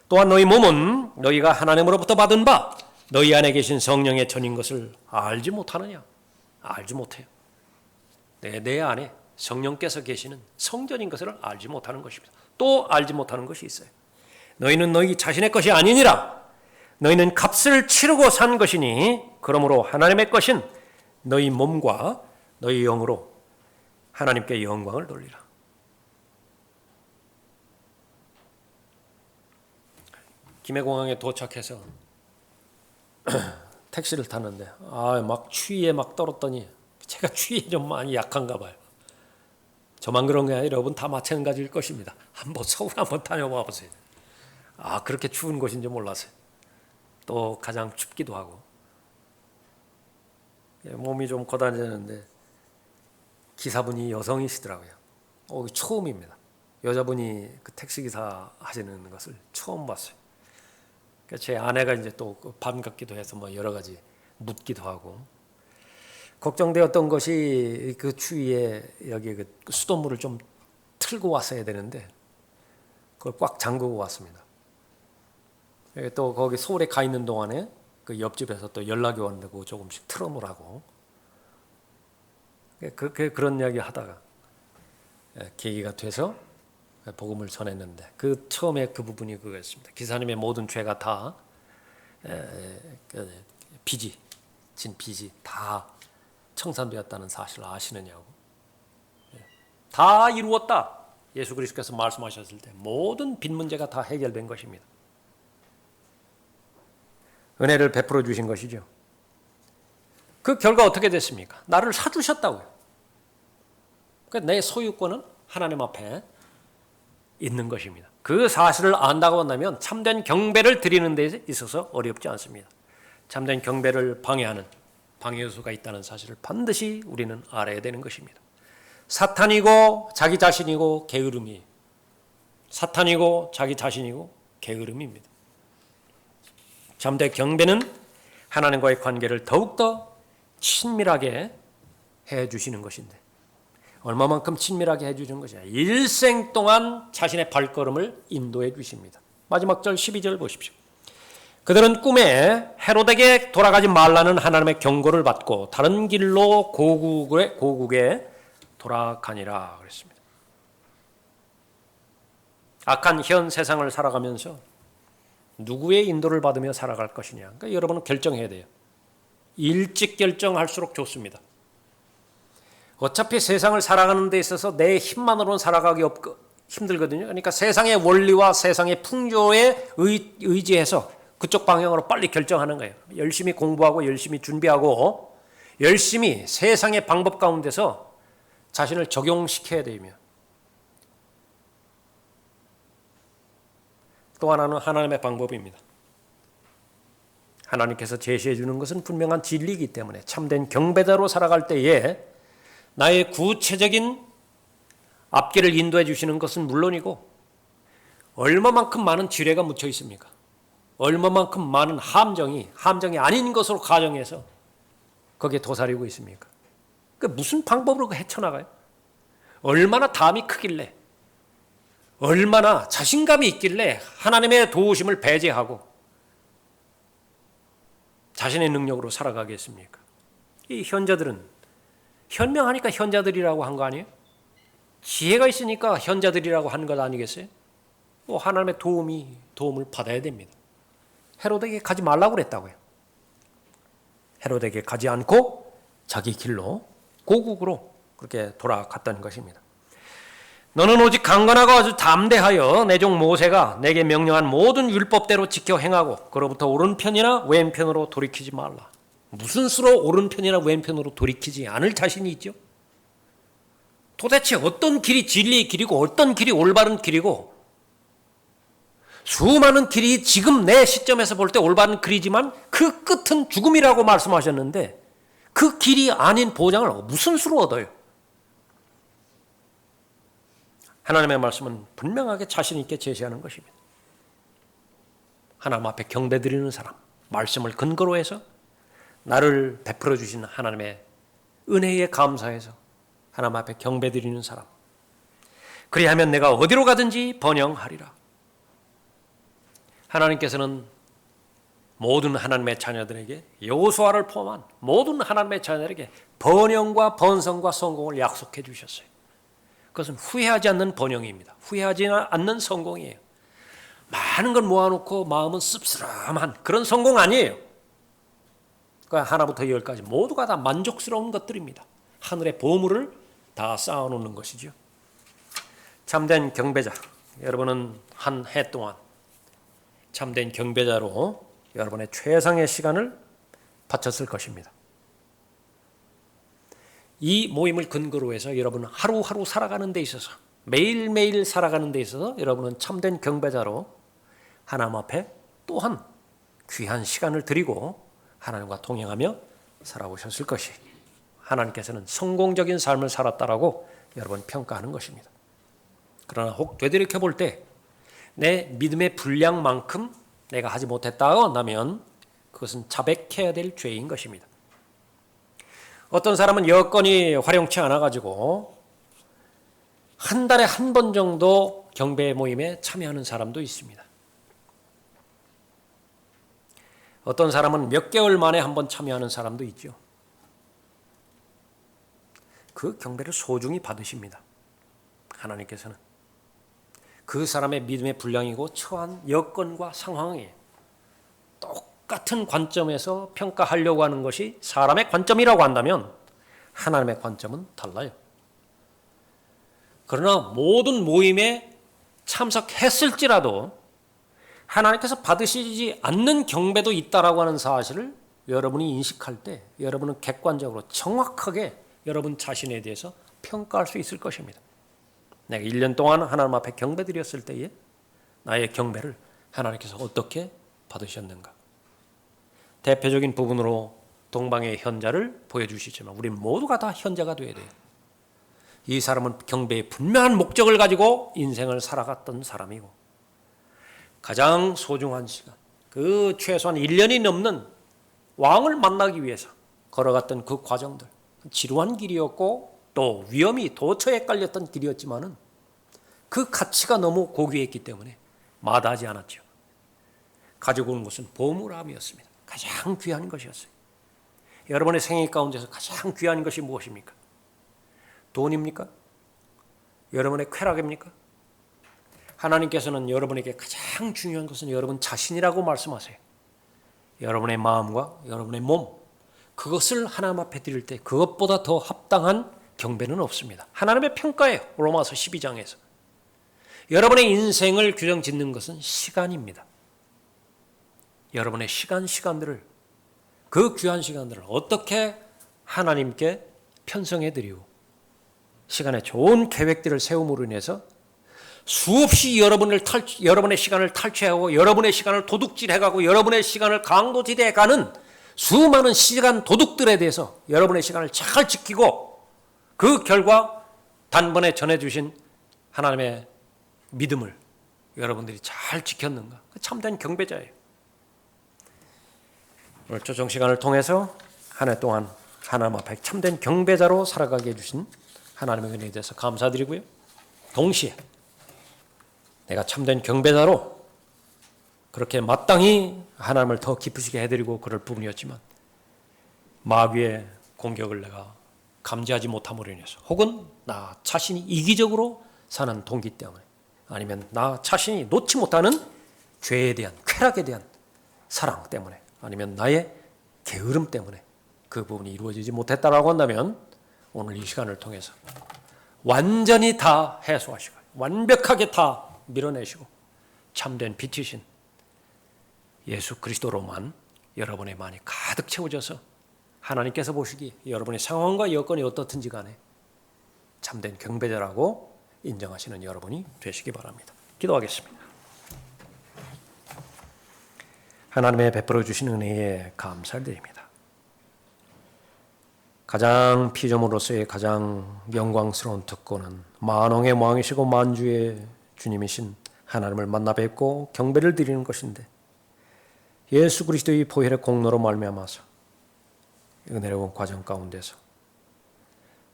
또한 너희 몸은 너희가 하나님으로부터 받은 바 너희 안에 계신 성령의 전인 것을 알지 못하느냐? 알지 못해요. 내 안에 성령께서 계시는 성전인 것을 알지 못하는 것입니다. 또 알지 못하는 것이 있어요. 너희는 너희 자신의 것이 아니니라. 너희는 값을 치르고 산 것이니 그러므로 하나님의 것인 너희 몸과 너희 영으로 하나님께 영광을 돌리라. 김해공항에 도착해서 택시를 탔는데 막 추위에 막 떨었더니 제가 추위에 좀 많이 약한가 봐요. 저만 그런 게 아니라 여러분 다 마찬가지일 것입니다. 한번 서울 한번 다녀와 보세요. 그렇게 추운 곳인지 몰랐어요. 또 가장 춥기도 하고 몸이 좀 고단해졌는데 기사분이 여성이시더라고요. 처음입니다. 여자분이 그 택시기사 하시는 것을 처음 봤어요. 제 아내가 이제 또 반갑기도 해서 뭐 여러 가지 묻기도 하고 걱정되었던 것이 그 추위에 여기 그 수돗물을 좀 틀고 왔어야 되는데 그걸 꽉 잠그고 왔습니다. 또 거기 서울에 가 있는 동안에 그 옆집에서 또 연락이 왔는데 조금씩 틀어놓으라고 그런 이야기 하다가 계기가 돼서 복음을 전했는데 그 처음에 그 부분이 그거였습니다. 기사님의 모든 죄가 다 빚이 다 청산되었다는 사실을 아시느냐고. 다 이루었다. 예수 그리스도께서 말씀하셨을 때 모든 빚 문제가 다 해결된 것입니다. 은혜를 베풀어 주신 것이죠. 그 결과 어떻게 됐습니까? 나를 사주셨다고요. 그러니까 내 소유권은 하나님 앞에 있는 것입니다. 그 사실을 안다고 한다면 참된 경배를 드리는 데 있어서 어렵지 않습니다. 참된 경배를 방해하는 방해 요소가 있다는 사실을 반드시 우리는 알아야 되는 것입니다. 사탄이고 자기 자신이고 게으름이 사탄이고 자기 자신이고 게으름입니다. 참된 경배는 하나님과의 관계를 더욱더 친밀하게 해주시는 것인데 얼마만큼 친밀하게 해주시는 것이냐. 일생 동안 자신의 발걸음을 인도해 주십니다. 마지막 절 12절 보십시오. 그들은 꿈에 헤롯에게 돌아가지 말라는 하나님의 경고를 받고 다른 길로 고국에 돌아가니라 그랬습니다. 악한 현 세상을 살아가면서 누구의 인도를 받으며 살아갈 것이냐. 그러니까 여러분은 결정해야 돼요. 일찍 결정할수록 좋습니다. 어차피 세상을 살아가는 데 있어서 내 힘만으로는 살아가기 힘들거든요. 그러니까 세상의 원리와 세상의 풍조에 의지해서 그쪽 방향으로 빨리 결정하는 거예요. 열심히 공부하고 열심히 준비하고 열심히 세상의 방법 가운데서 자신을 적용시켜야 되며 또 하나는 하나님의 방법입니다. 하나님께서 제시해 주는 것은 분명한 진리이기 때문에 참된 경배자로 살아갈 때에 나의 구체적인 앞길을 인도해 주시는 것은 물론이고 얼마만큼 많은 지뢰가 묻혀 있습니까? 얼마만큼 많은 함정이 아닌 것으로 가정해서 거기에 도사리고 있습니까? 그 무슨 방법으로 헤쳐나가요? 얼마나 담이 크길래 얼마나 자신감이 있길래 하나님의 도우심을 배제하고 자신의 능력으로 살아가겠습니까? 이 현자들은 현명하니까 현자들이라고 한 거 아니에요? 지혜가 있으니까 현자들이라고 한 것 아니겠어요? 하나님의 도움을 받아야 됩니다. 헤롯에게 가지 말라고 그랬다고요. 헤롯에게 가지 않고 자기 길로 고국으로 그렇게 돌아갔던 것입니다. 너는 오직 강건하고 아주 담대하여 내 종 모세가 내게 명령한 모든 율법대로 지켜 행하고 그로부터 오른편이나 왼편으로 돌이키지 말라. 무슨 수로 오른편이나 왼편으로 돌이키지 않을 자신이 있죠? 도대체 어떤 길이 진리의 길이고 어떤 길이 올바른 길이고 수많은 길이 지금 내 시점에서 볼 때 올바른 길이지만 그 끝은 죽음이라고 말씀하셨는데 그 길이 아닌 보장을 무슨 수로 얻어요? 하나님의 말씀은 분명하게 자신 있게 제시하는 것입니다. 하나님 앞에 경배드리는 사람, 말씀을 근거로 해서 나를 베풀어 주신 하나님의 은혜에 감사해서 하나님 앞에 경배드리는 사람, 그리하면 내가 어디로 가든지 번영하리라. 하나님께서는 모든 하나님의 자녀들에게 여호수아를 포함한 모든 하나님의 자녀들에게 번영과 번성과 성공을 약속해 주셨어요. 그것은 후회하지 않는 번영입니다. 후회하지 않는 성공이에요. 많은 걸 모아놓고 마음은 씁쓸함한 그런 성공 아니에요. 그러니까 하나부터 열까지 모두가 다 만족스러운 것들입니다. 하늘의 보물을 다 쌓아놓는 것이죠. 참된 경배자, 여러분은 한 해 동안 참된 경배자로 여러분의 최상의 시간을 바쳤을 것입니다. 이 모임을 근거로 해서 여러분은 하루하루 살아가는 데 있어서 매일매일 살아가는 데 있어서 여러분은 참된 경배자로 하나님 앞에 또한 귀한 시간을 드리고 하나님과 동행하며 살아오셨을 것이 하나님께서는 성공적인 삶을 살았다라고 여러분 평가하는 것입니다. 그러나 혹 되돌이켜 볼 때 내 믿음의 분량만큼 내가 하지 못했다고 한다면 그것은 자백해야 될 죄인 것입니다. 어떤 사람은 여건이 활용치 않아가지고 한 달에 한 번 정도 경배 모임에 참여하는 사람도 있습니다. 어떤 사람은 몇 개월 만에 한 번 참여하는 사람도 있죠. 그 경배를 소중히 받으십니다. 하나님께서는 그 사람의 믿음의 분량이고 처한 여건과 상황에 똑같은 관점에서 평가하려고 하는 것이 사람의 관점이라고 한다면 하나님의 관점은 달라요. 그러나 모든 모임에 참석했을지라도 하나님께서 받으시지 않는 경배도 있다라고 하는 사실을 여러분이 인식할 때 여러분은 객관적으로 정확하게 여러분 자신에 대해서 평가할 수 있을 것입니다. 내가 1년 동안 하나님 앞에 경배드렸을 때에 나의 경배를 하나님께서 어떻게 받으셨는가. 대표적인 부분으로 동방의 현자를 보여주시지만 우리 모두가 다 현자가 되어야 돼요. 이 사람은 경배의 분명한 목적을 가지고 인생을 살아갔던 사람이고 가장 소중한 시간, 그 최소한 1년이 넘는 왕을 만나기 위해서 걸어갔던 그 과정들, 지루한 길이었고 또 위험이 도처에 깔렸던 길이었지만은 그 가치가 너무 고귀했기 때문에 마다하지 않았죠. 가지고 온 것은 보물함이었습니다. 가장 귀한 것이었어요. 여러분의 생애 가운데서 가장 귀한 것이 무엇입니까? 돈입니까? 여러분의 쾌락입니까? 하나님께서는 여러분에게 가장 중요한 것은 여러분 자신이라고 말씀하세요. 여러분의 마음과 여러분의 몸, 그것을 하나님 앞에 드릴 때 그것보다 더 합당한 경배는 없습니다. 하나님의 평가예요. 로마서 12장에서. 여러분의 인생을 규정 짓는 것은 시간입니다. 여러분의 시간들을, 그 귀한 시간들을 어떻게 하나님께 편성해 드리고 시간에 좋은 계획들을 세움으로 인해서 수없이 여러분의 시간을 탈취하고 여러분의 시간을 도둑질해가고 여러분의 시간을 강도질해가는 수많은 시간 도둑들에 대해서 여러분의 시간을 잘 지키고 그 결과 단번에 전해주신 하나님의 믿음을 여러분들이 잘 지켰는가? 참된 경배자예요. 오늘 조정 시간을 통해서 한 해 동안 하나님 앞에 참된 경배자로 살아가게 해주신 하나님의 은혜에 대해서 감사드리고요. 동시에 내가 참된 경배자로 그렇게 마땅히 하나님을 더 기쁘시게 해드리고 그럴 부분이었지만 마귀의 공격을 내가 감지하지 못함으로 인해서 혹은 나 자신이 이기적으로 사는 동기 때문에 아니면 나 자신이 놓지 못하는 죄에 대한 쾌락에 대한 사랑 때문에 아니면 나의 게으름 때문에 그 부분이 이루어지지 못했다라고 한다면 오늘 이 시간을 통해서 완전히 다 해소하시고 완벽하게 다 밀어내시고 참된 빛이신 예수 그리스도로만 여러분의 마음이 가득 채워져서 하나님께서 보시기 여러분의 상황과 여건이 어떻든지 간에 참된 경배자라고 인정하시는 여러분이 되시기 바랍니다. 기도하겠습니다. 하나님의 베풀어 주신 은혜에 감사를 드립니다. 가장 피조물로서의 가장 영광스러운 특권은 만왕의 왕이시고 만주의 주님이신 하나님을 만나 뵙고 경배를 드리는 것인데 예수 그리스도의 보혈의 공로로 말미암아서 은혜로운 과정 가운데서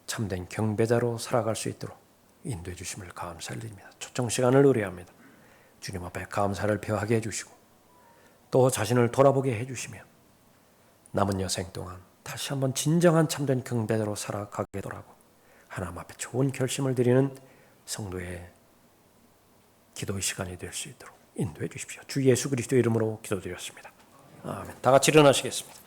참된 경배자로 살아갈 수 있도록 인도해 주심을 감사를 드립니다. 초청 시간을 의뢰합니다. 주님 앞에 감사를 표하게 해주시고 또 자신을 돌아보게 해주시며 남은 여생 동안 다시 한번 진정한 참된 경배자로 살아가게 하라고 하나님 앞에 좋은 결심을 드리는 성도의 기도의 시간이 될 수 있도록 인도해 주십시오. 주 예수 그리스도 이름으로 기도드렸습니다. 아멘. 다 같이 일어나시겠습니다.